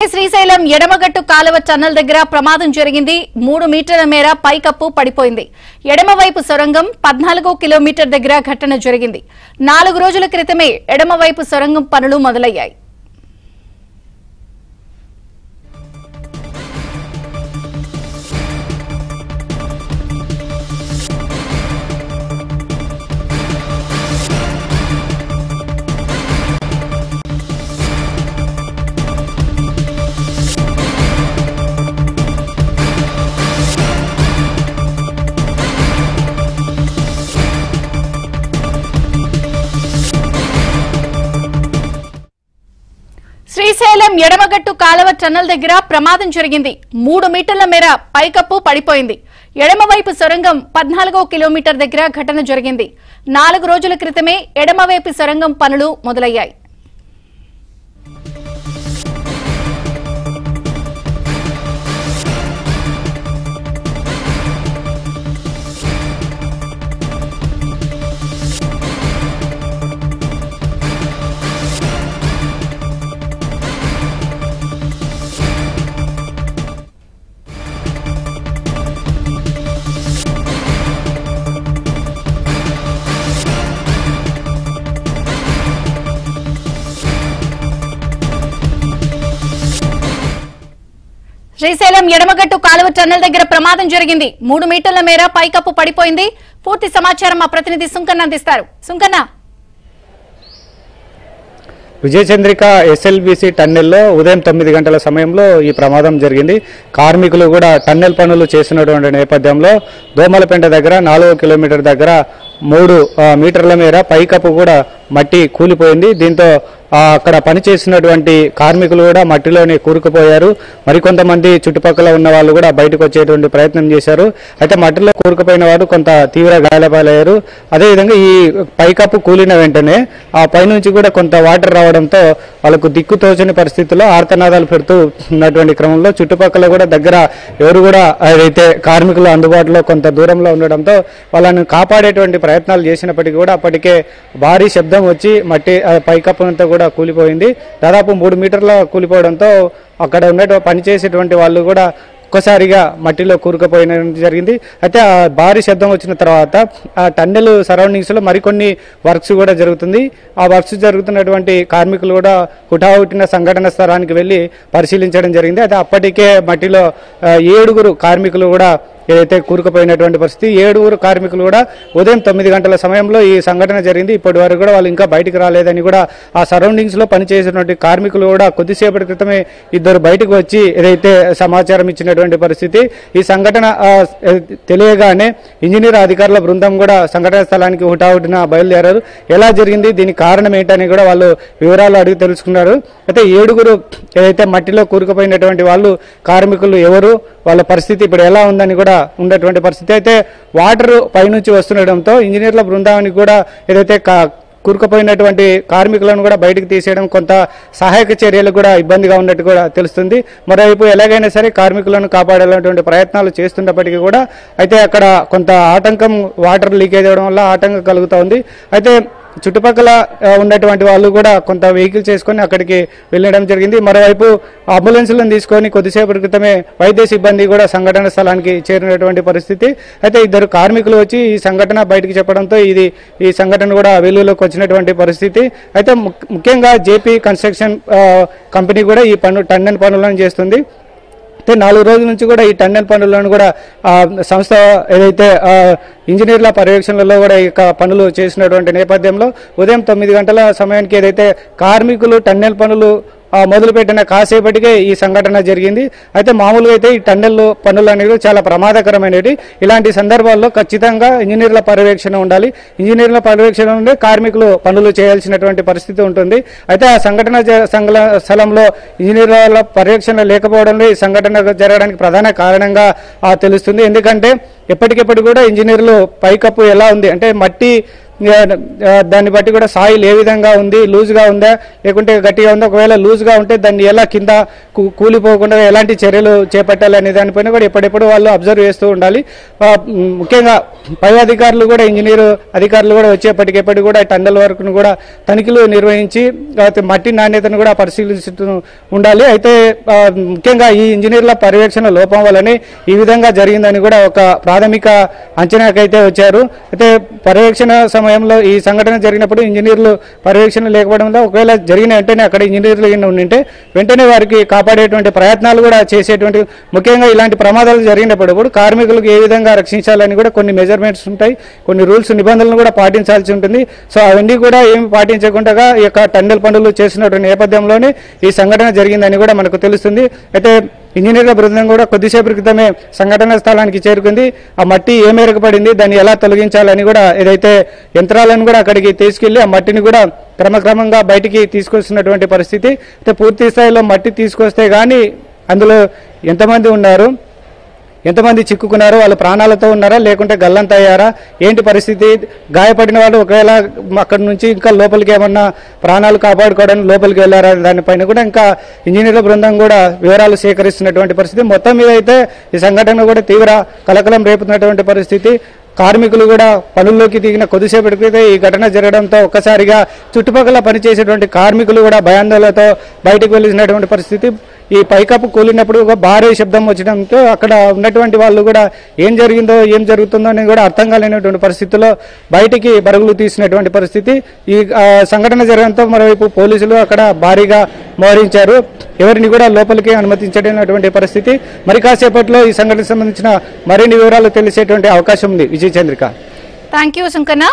శ్రీశైలం ఎడమగట్టు కాలువ టన్నల్ దగ్గర ప్రమాదం జరిగింది. 3 మీటర్ల మేర పైకప్పు పడిపోయింది. ఎడమవైపు సొరంగం 14 కిలోమీటర్ దగ్గర ఘటన జరిగింది. 4 రోజుల క్రితమే ఎడమవైపు సొరంగం పనులు మొదలయ్యాయి. శ్రీశైలం ఎడమగట్టు కాలువ టన్నల్ దగ్గర ప్రమాదం జరిగింది. 3 మీటర్ల మేర పైకప్పు పడిపోయింది. ఎడమవైపు సొరంగం 14 కిలోమీటర్ దగ్గర ఘటన జరిగింది. 4 రోజుల క్రితమే ఎడమవైపు సొరంగం పనులు మొదలయ్యాయి. శ్రీశైలం ఎడమగట్టు కాలువ టన్నల్ దగ్గర ప్రమాదం జరిగింది. 3 మీటర్ల మేర పైకప్పు పడిపోయింది. పూర్తి సమాచారం మా ప్రతినిధి సుంకన్న అందిస్తారు. సుంకన్న, విజయచంద్రిక ఎస్ఎల్బీసీ టన్నెల్లో ఉదయం 9 గంటల సమయంలో ఈ ప్రమాదం జరిగింది. కార్మికులు కూడా టన్నెల్ పనులు చేస్తున్నటువంటి నేపథ్యంలో దోమలపేంట దగ్గర 4 కిలోమీటర్ దగ్గర 3 మీటర్ల మేర పైకప్పు కూడా మట్టి కూలిపోయింది. దీంతో అక్కడ పనిచేస్తున్నటువంటి కార్మికులు కూడా మట్టిలోనే కూరుకుపోయారు. మరికొంతమంది చుట్టుపక్కల ఉన్న వాళ్ళు కూడా బయటకు వచ్చేటువంటి ప్రయత్నం చేశారు. అయితే మట్టిలో కూరుకుపోయిన వారు కొంత తీవ్ర గాయాలపాలయ్యారు. అదేవిధంగా ఈ పైకప్పు కూలిన వెంటనే ఆ పైనుంచి కూడా కొంత వాటర్ రావడంతో వాళ్ళకు దిక్కుతోచని పరిస్థితుల్లో ఆర్తనాదాలు పెడుతూ ఉన్నటువంటి క్రమంలో చుట్టుపక్కల కూడా దగ్గర ఎవరు కూడా ఏదైతే కార్మికులు అందుబాటులో కొంత దూరంలో ఉండడంతో వాళ్ళని కాపాడేటువంటి ప్రయత్నాలు చేసినప్పటికీ కూడా అప్పటికే భారీ శబ్దం వచ్చి మట్టి పైకప్పునంతా కూడా కూలిపోయింది. దాదాపు 3 మీటర్ల కూలిపోవడంతో అక్కడ ఉన్న పనిచేసేటువంటి వాళ్ళు కూడా ఒక్కసారిగా మట్టిలో కూరుకుపోయిన జరిగింది. అయితే ఆ భారీ శబ్దం వచ్చిన తర్వాత ఆ టన్నెల్ సరౌండింగ్స్ లో మరికొన్ని వర్క్స్ కూడా జరుగుతుంది. ఆ వర్క్స్ జరుగుతున్నటువంటి కార్మికులు కూడా హుటాహుటిన సంఘటన స్థలానికి వెళ్లి పరిశీలించడం జరిగింది. అయితే అప్పటికే మట్టిలో 7 కార్మికులు కూడా ఏదైతే కూరుకుపోయినటువంటి పరిస్థితి. 7 కార్మికులు కూడా ఉదయం 9 గంటల సమయంలో ఈ సంఘటన జరిగింది. ఇప్పటి వరకు కూడా వాళ్ళు ఇంకా బయటకు రాలేదని కూడా ఆ సరౌండింగ్స్ లో పనిచేసినటువంటి కార్మికులు కూడా కొద్దిసేపటి క్రితమే 2 బయటకు వచ్చి ఏదైతే సమాచారం ఇచ్చినటువంటి పరిస్థితి. ఈ సంఘటన తెలియగానే ఇంజనీర్ అధికారుల బృందం కూడా సంఘటన స్థలానికి హుటాహుటిన బయలుదేరారు. ఎలా జరిగింది, దీనికి కారణం ఏంటని కూడా వాళ్ళు వివరాలు అడిగి తెలుసుకున్నారు. అయితే 7 ఏదైతే మట్టిలో కూరుకుపోయినటువంటి వాళ్ళు కార్మికులు ఎవరు, వాళ్ళ పరిస్థితి ఇప్పుడు ఎలా ఉందని కూడా ఉండేటువంటి పరిస్థితి. అయితే వాటర్ పైనుంచి వస్తుండటంతో ఇంజనీర్ల బృందానికి కూడా ఏదైతే కూరుకుపోయినటువంటి కార్మికులను కూడా బయటకు తీసేయడం కొంత సహాయక చర్యలు కూడా ఇబ్బందిగా ఉన్నట్టు కూడా తెలుస్తుంది. మరోవైపు ఎలాగైనా సరే కార్మికులను కాపాడాలనేటువంటి ప్రయత్నాలు చేస్తున్నప్పటికీ కూడా అయితే అక్కడ కొంత ఆటంకం, వాటర్ లీకేజ్ అవడం వల్ల ఆటంకం కలుగుతూ ఉంది. అయితే చుట్టుపక్కల ఉన్నటువంటి వాళ్ళు కూడా కొంత వెహికల్ చేసుకొని అక్కడికి వెళ్ళడం జరిగింది. మరోవైపు అంబులెన్స్లను తీసుకొని కొద్దిసేపటి క్రితమే వైద్య సిబ్బంది కూడా సంఘటన స్థలానికి చేరినటువంటి పరిస్థితి. అయితే 2 కార్మికులు వచ్చి ఈ సంఘటన బయటకు చెప్పడంతో ఈ సంఘటన కూడా వెలుగులోకి వచ్చినటువంటి పరిస్థితి. అయితే ముఖ్యంగా జేపీ కన్స్ట్రక్షన్ కంపెనీ కూడా ఈ టన్నెల్ పనులను చేస్తుంది. 4 రోజుల నుంచి కూడా ఈ టన్నెల్ పనులను కూడా సంస్థ ఏదైతే ఇంజనీర్ల పర్యవేక్షణలో కూడా ఈ పనులు చేసినటువంటి నేపథ్యంలో ఉదయం 9 గంటల సమయానికి ఏదైతే కార్మికులు టన్నెల్ పనులు మొదలుపెట్టిన కాసేపటికే ఈ సంఘటన జరిగింది. అయితే మామూలుగా అయితే ఈ టన్నెల్ పనులు అనేవి చాలా ప్రమాదకరమైనవి. ఇలాంటి సందర్భాల్లో ఖచ్చితంగా ఇంజనీర్ల పర్యవేక్షణ ఉండాలి. ఇంజనీర్ల పర్యవేక్షణ ఉండే కార్మికులు పనులు చేయాల్సినటువంటి పరిస్థితి ఉంటుంది. అయితే ఆ సంఘటన స్థలంలో ఇంజనీర్ల పర్యవేక్షణ లేకపోవడంలో ఈ సంఘటన జరగడానికి ప్రధాన కారణంగా తెలుస్తుంది. ఎందుకంటే ఎప్పటికెప్పుడు కూడా ఇంజనీర్లు పైకప్పు ఎలా ఉంది అంటే మట్టి దాన్ని బట్టి కూడా సాయిల్ ఏ విధంగా ఉంది, లూజ్గా ఉందా లేకుంటే గట్టిగా ఉందా, ఒకవేళ లూజ్గా ఉంటే దాన్ని ఎలా కింద కూలిపోకుండా ఎలాంటి చర్యలు చేపట్టాలి అనే దానిపైన కూడా ఎప్పుడెప్పుడు వాళ్ళు అబ్జర్వ్ చేస్తూ ఉండాలి. ముఖ్యంగా పై అధికారులు కూడా ఇంజనీర్ అధికారులు కూడా వచ్చేప్పటికెప్పటికి కూడా టన్నెల్ వరకు కూడా తనిఖీలు నిర్వహించి మట్టి నాణ్యతను కూడా పరిశీలిస్తూ ఉండాలి. అయితే ముఖ్యంగా ఈ ఇంజనీర్ల పర్యవేక్షణ లోపం వల్లనే ఈ విధంగా జరిగిందని కూడా ఒక ప్రాథమిక అంచనాకైతే వచ్చారు. అయితే పర్యవేక్షణ సమయంలో ఈ సంఘటన జరిగినప్పుడు ఇంజనీర్లు పర్యవేక్షణ లేకపోవడంలో ఒకవేళ జరిగిన వెంటనే అక్కడ ఇంజనీర్లు ఉంటే వెంటనే వారికి కాపాడేటువంటి ప్రయత్నాలు కూడా చేసేటువంటి, ముఖ్యంగా ఇలాంటి ప్రమాదాలు జరిగినప్పుడు కార్మికులకు ఏ విధంగా రక్షించాలని కూడా కొన్ని మెజర్మెంట్స్ ఉంటాయి, కొన్ని రూల్స్ నిబంధనలు కూడా పాటించాల్సి ఉంటుంది. సో అవన్నీ కూడా ఏమి పాటించకుండా ఈ యొక్క టన్నెల్ పనులు చేసినటువంటి నేపథ్యంలోనే ఈ సంఘటన జరిగిందని కూడా మనకు తెలుస్తుంది. అయితే ఇంజనీర్ల బృందం కూడా కొద్దిసేపు క్రితమే సంఘటన స్థలానికి చేరుకుంది. ఆ మట్టి ఏ మేరకు పడింది, దాన్ని ఎలా తొలగించాలని కూడా ఏదైతే యంత్రాలను కూడా అక్కడికి తీసుకెళ్లి ఆ మట్టిని కూడా క్రమక్రమంగా బయటికి తీసుకొస్తున్నటువంటి పరిస్థితి. అయితే పూర్తి స్థాయిలో మట్టి తీసుకొస్తే కానీ అందులో ఎంతమంది ఉన్నారు, ఎంతమంది చిక్కుకున్నారు, వాళ్ళు ప్రాణాలతో ఉన్నారా లేకుంటే గల్లంత అయ్యారా, ఏంటి పరిస్థితి, గాయపడిన వాళ్ళు ఒకవేళ అక్కడి నుంచి ఇంకా లోపలికి ఏమన్నా ప్రాణాలు కాపాడుకోవడానికి లోపలికి వెళ్ళారా దానిపైన కూడా ఇంకా ఇంజనీర్ల బృందం కూడా వివరాలు సేకరిస్తున్నటువంటి పరిస్థితి. మొత్తం మీద అయితే ఈ సంఘటన కూడా తీవ్ర కలకలం రేపుతున్నటువంటి పరిస్థితి. కార్మికులు కూడా పనుల్లోకి దిగిన కొద్దిసేపటికైతే ఈ ఘటన జరగడంతో ఒక్కసారిగా చుట్టుపక్కల పనిచేసేటువంటి కార్మికులు కూడా భయాందోళనతో బయటకు వెళ్ళినటువంటి పరిస్థితి. ఈ పైకప్పు కూలినప్పుడు ఒక భారీ శబ్దం వచ్చడంతో అక్కడ ఉన్నటువంటి వాళ్ళు కూడా ఏం జరిగిందో ఏం జరుగుతుందో అని కూడా అర్థం కాలేనటువంటి పరిస్థితుల్లో బయటికి పరుగులు తీసినటువంటి పరిస్థితి. ఈ సంఘటన జరగడంతో మరోవైపు పోలీసులు అక్కడ భారీగా మోహరించారు, ఎవరిని కూడా లోపలికి అనుమతించలేనటువంటి పరిస్థితి. మరి కాసేపట్లో ఈ సంఘటనకు సంబంధించిన మరిన్ని వివరాలు తెలిసేటువంటి అవకాశం ఉంది. విజయ్ చంద్రిక. Thank you Sunkanna.